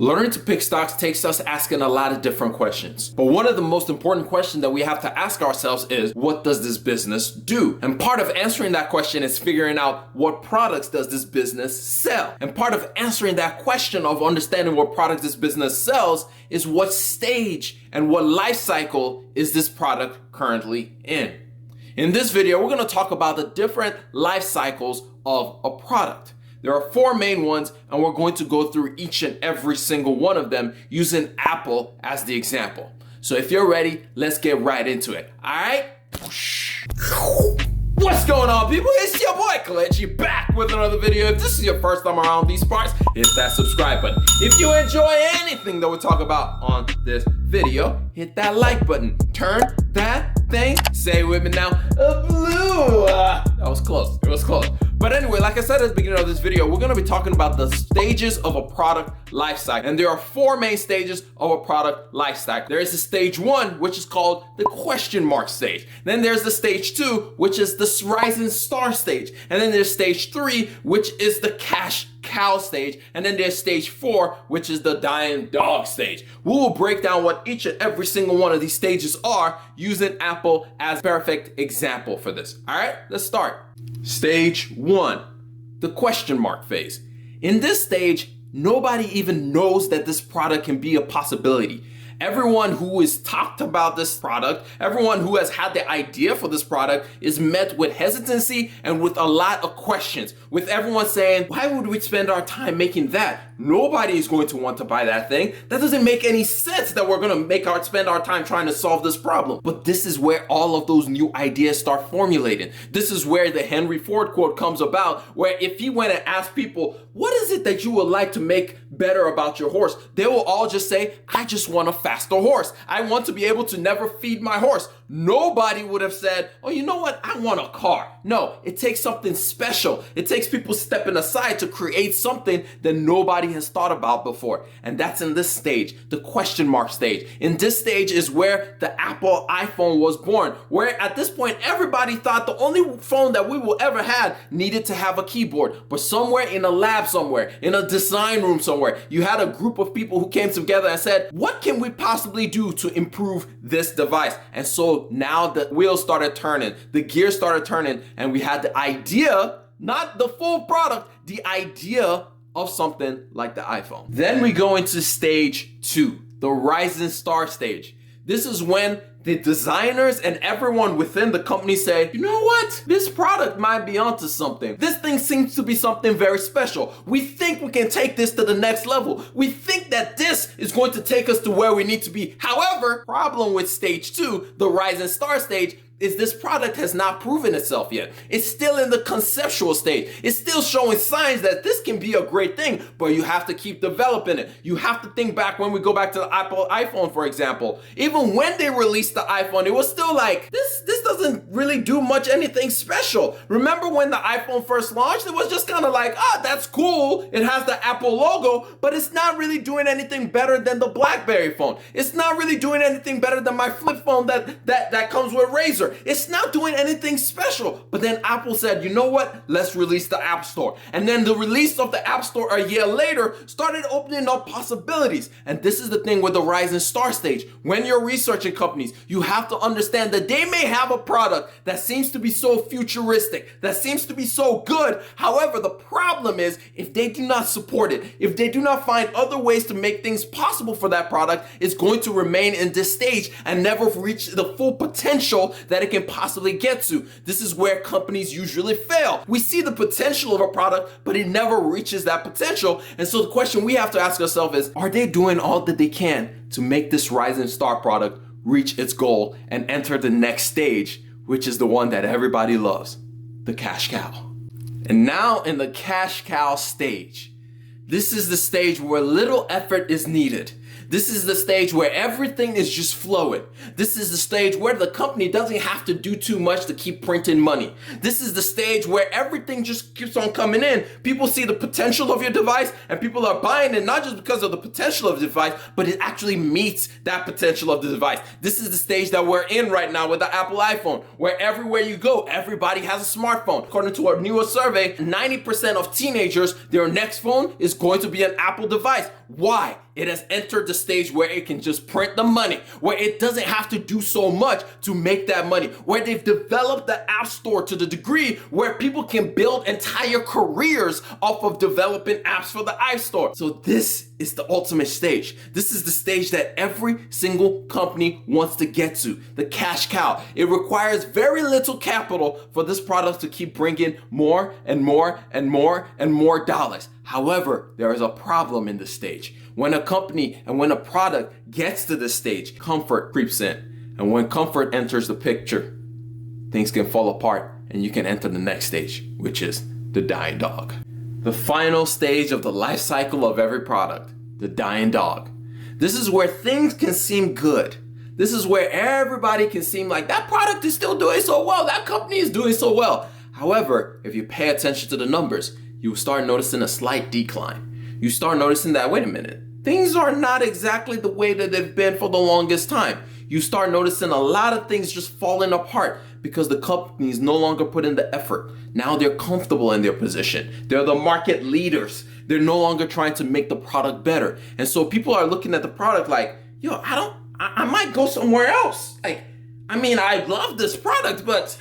Learning to pick stocks takes us asking a lot of different questions. But one of the most important questions that we have to ask ourselves is, what does this business do? And part of answering that question is figuring out what products does this business sell. And part of answering that question of understanding what products this business sells is what stage and what life cycle is this product currently in. In this video, we're going to talk about the different life cycles of a product. There are 4 main ones, and we're going to go through each and every single one of them using Apple as the example. So if you're ready, let's get right into it. All right? What's going on, people? It's your boy Kalechi back with another video. If this is your first time around these parts, hit that subscribe button. If you enjoy anything that we talk about on this video, hit that like button. Turn that thing, say it with me now, blue. That was close. It was close. But anyway, like I said at the beginning of this video, we're going to be talking about the stages of a product life cycle. And there are 4 main stages of a product life cycle. There is the stage 1, which is called the question mark stage. Then there's the stage 2, which is the rising star stage. And then there's stage 3, which is the cash cow stage. And then there's stage 4, which is the dying dog stage. We will break down what each and every single one of these stages are using Apple as a perfect example for this. All right, let's start. Stage 1, the question mark phase. In this stage, nobody even knows that this product can be a possibility. Everyone who has talked about this product, everyone who has had the idea for this product is met with hesitancy and with a lot of questions. With everyone saying, why would we spend our time making that? Nobody is going to want to buy that thing. That doesn't make any sense that we're going to spend our time trying to solve this problem. But this is where all of those new ideas start formulating. This is where the Henry Ford quote comes about, where if he went and asked people, what is it that you would like to make better about your horse? They will all just say, I just want a faster horse. I want to be able to never feed my horse. Nobody would have said, oh, you know what? I want a car. No, it takes something special. It takes people stepping aside to create something that nobody has thought about before. And that's in this stage, the question mark stage. In this stage is where the Apple iPhone was born, where at this point, everybody thought the only phone that we will ever have needed to have a keyboard. But somewhere in a lab somewhere, in a design room somewhere, you had a group of people who came together and said, what can we possibly do to improve this device? And so now the wheels started turning, the gears started turning, and we had the idea, not the full product, the idea of something like the iPhone. Then we go into stage 2, the rising star stage. This is when the designers and everyone within the company say, you know what? This product might be onto something. This thing seems to be something very special. We think we can take this to the next level. We think that this is going to take us to where we need to be. However, problem with stage 2, the rising star stage, is this product has not proven itself yet. It's still in the conceptual stage. It's still showing signs that this can be a great thing, but you have to keep developing it. You have to think back when we go back to the Apple iPhone, for example. Even when they released the iPhone, it was still like, this doesn't really do much anything special. Remember when the iPhone first launched? It was just kind of like, that's cool. It has the Apple logo, but it's not really doing anything better than the BlackBerry phone. It's not really doing anything better than my flip phone that comes with Razr. It's not doing anything special. But then Apple said, you know what? Let's release the App Store. And then the release of the App Store a year later started opening up possibilities. And this is the thing with the rising star stage. When you're researching companies, you have to understand that they may have a product that seems to be so futuristic, that seems to be so good. However, the problem is if they do not support it, if they do not find other ways to make things possible for that product, it's going to remain in this stage and never reach the full potential that it can possibly get to. This is where companies usually fail. We see the potential of a product, but it never reaches that potential. And so the question we have to ask ourselves is, are they doing all that they can to make this rising star product reach its goal and enter the next stage, which is the one that everybody loves, the cash cow? And now in the cash cow stage, this is the stage where little effort is needed. This is the stage where everything is just flowing. This is the stage where the company doesn't have to do too much to keep printing money. This is the stage where everything just keeps on coming in. People see the potential of your device and people are buying it not just because of the potential of the device, but it actually meets that potential of the device. This is the stage that we're in right now with the Apple iPhone, where everywhere you go, everybody has a smartphone. According to a newer survey, 90% of teenagers, their next phone is going to be an Apple device. Why? it has entered the stage where it can just print the money, where it doesn't have to do so much to make that money, where they've developed the App Store to the degree where people can build entire careers off of developing apps for the App Store. So this is the ultimate stage. This is the stage that every single company wants to get to, the cash cow. It requires very little capital for this product to keep bringing more and more and more and more dollars. However, there is a problem in this stage. When a company and when a product gets to this stage, comfort creeps in. And when comfort enters the picture, things can fall apart and you can enter the next stage, which is the dying dog. The final stage of the life cycle of every product, the dying dog. This is where things can seem good. This is where everybody can seem like that product is still doing so well, that company is doing so well. However, if you pay attention to the numbers, you will start noticing a slight decline. You start noticing that, wait a minute, things are not exactly the way that they've been for the longest time. You start noticing a lot of things just falling apart because the companies no longer put in the effort. Now they're comfortable in their position. They're the market leaders. They're no longer trying to make the product better. And so people are looking at the product like, yo, I might go somewhere else. I love this product, but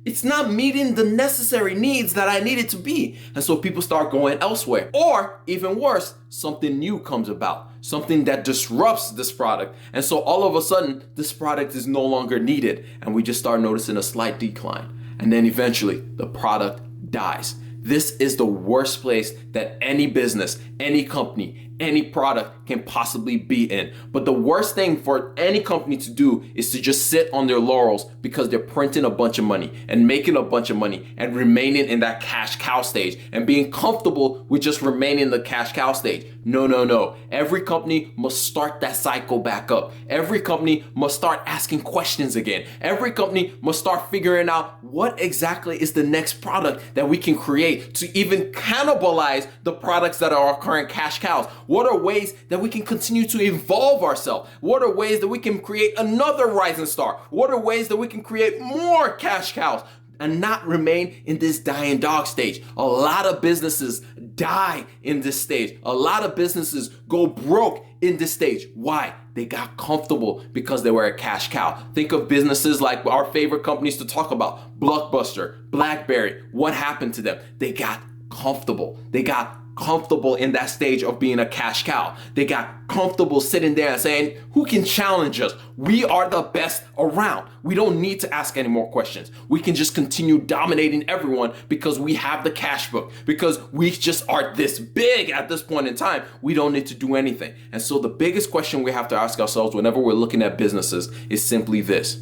it's not meeting the necessary needs that I need it to be. And so people start going elsewhere. Or even worse, something new comes about, something that disrupts this product. And so all of a sudden, this product is no longer needed. And we just start noticing a slight decline. And then eventually the product dies. This is the worst place that any business, any company, any product can possibly be in. But the worst thing for any company to do is to just sit on their laurels because they're printing a bunch of money and making a bunch of money and remaining in that cash cow stage and being comfortable with just remaining in the cash cow stage. No, no, no. Every company must start that cycle back up. Every company must start asking questions again. Every company must start figuring out what exactly is the next product that we can create to even cannibalize the products that are our current cash cows. What are ways that we can continue to evolve ourselves? What are ways that we can create another rising star? What are ways that we can create more cash cows and not remain in this dying dog stage? A lot of businesses die in this stage. A lot of businesses go broke in this stage. Why? They got comfortable because they were a cash cow. Think of businesses like our favorite companies to talk about, Blockbuster, BlackBerry. What happened to them? They got comfortable. They got comfortable in that stage of being a cash cow. They got comfortable sitting there and saying, who can challenge us? We are the best around. We don't need to ask any more questions. We can just continue dominating everyone because we have the cash book, because we just are this big at this point in time. We don't need to do anything. And so the biggest question we have to ask ourselves whenever we're looking at businesses is simply this: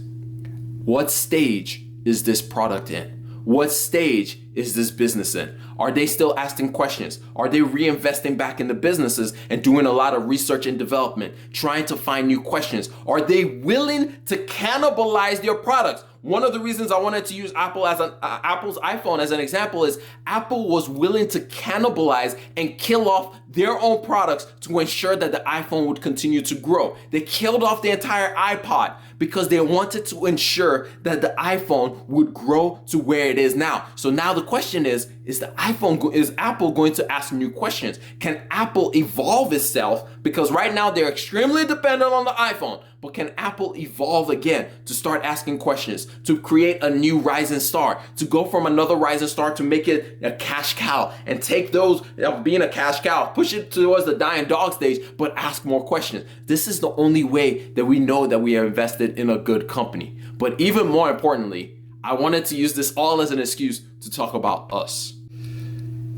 what stage is this product in? What stage is this business in? Are they still asking questions? Are they reinvesting back in the businesses and doing a lot of research and development, trying to find new questions? Are they willing to cannibalize their products? One of the reasons I wanted to use Apple's iPhone as an example is Apple was willing to cannibalize and kill off their own products to ensure that the iPhone would continue to grow. They killed off the entire iPod because they wanted to ensure that the iPhone would grow to where it is now. So now the question is Apple going to ask new questions? Can Apple evolve itself? Because right now they're extremely dependent on the iPhone. But can Apple evolve again to start asking questions, to create a new rising star, to go from another rising star to make it a cash cow and take those of being a cash cow, push it towards the dying dog stage, but ask more questions? This is the only way that we know that we are invested in a good company. But even more importantly, I wanted to use this all as an excuse to talk about us.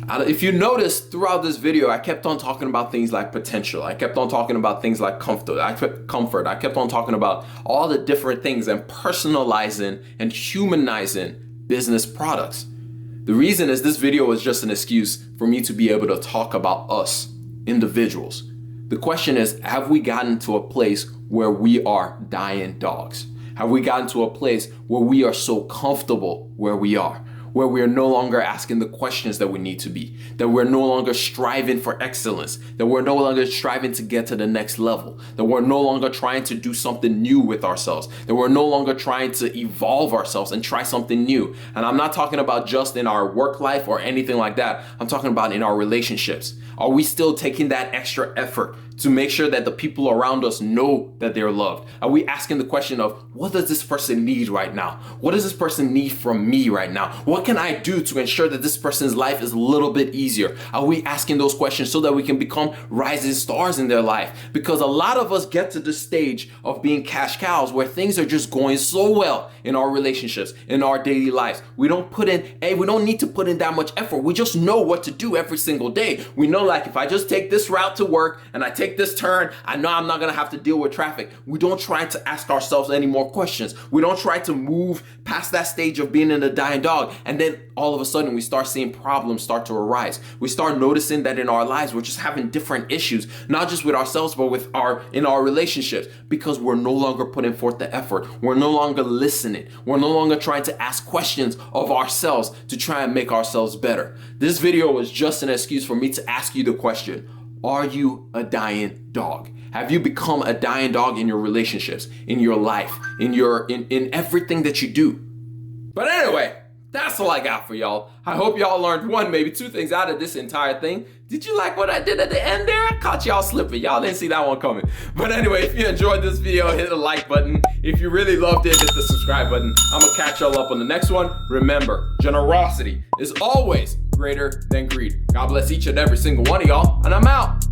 If you notice throughout this video, I kept on talking about things like potential. I kept on talking about things like comfort. I kept on talking about all the different things and personalizing and humanizing business products. The reason is this video was just an excuse for me to be able to talk about us, individuals. The question is, have we gotten to a place where we are dying dogs? Have we gotten to a place where we are so comfortable where we are? where we are no longer asking the questions that we need to be, that we're no longer striving for excellence, that we're no longer striving to get to the next level, that we're no longer trying to do something new with ourselves, that we're no longer trying to evolve ourselves and try something new. And I'm not talking about just in our work life or anything like that. I'm talking about in our relationships. Are we still taking that extra effort to make sure that the people around us know that they're loved? Are we asking the question of, what does this person need right now? What does this person need from me right now? What can I do to ensure that this person's life is a little bit easier? Are we asking those questions so that we can become rising stars in their life? Because a lot of us get to the stage of being cash cows where things are just going so well in our relationships, in our daily lives. We don't need to put in that much effort. We just know what to do every single day. We know, like, if I just take this route to work and I take this turn, I know I'm not gonna have to deal with traffic. We don't try to ask ourselves any more questions. We don't try to move past that stage of being in a dying dog, and then all of a sudden we start seeing problems start to arise. We start noticing that in our lives we're just having different issues, not just with ourselves but in our relationships, because we're no longer putting forth the effort. We're no longer listening. We're no longer trying to ask questions of ourselves to try and make ourselves better. This video was just an excuse for me to ask you the question: are you a dying dog? Have you become a dying dog in your relationships, in your life, in everything that you do? But anyway, that's all I got for y'all. I hope y'all learned one, maybe two things out of this entire thing. Did you like what I did at the end there? I caught y'all slipping. Y'all didn't see that one coming. But anyway, if you enjoyed this video, hit the like button. If you really loved it, hit the subscribe button. I'm gonna catch y'all up on the next one. Remember, generosity is always greater than greed. God bless each and every single one of y'all, and I'm out.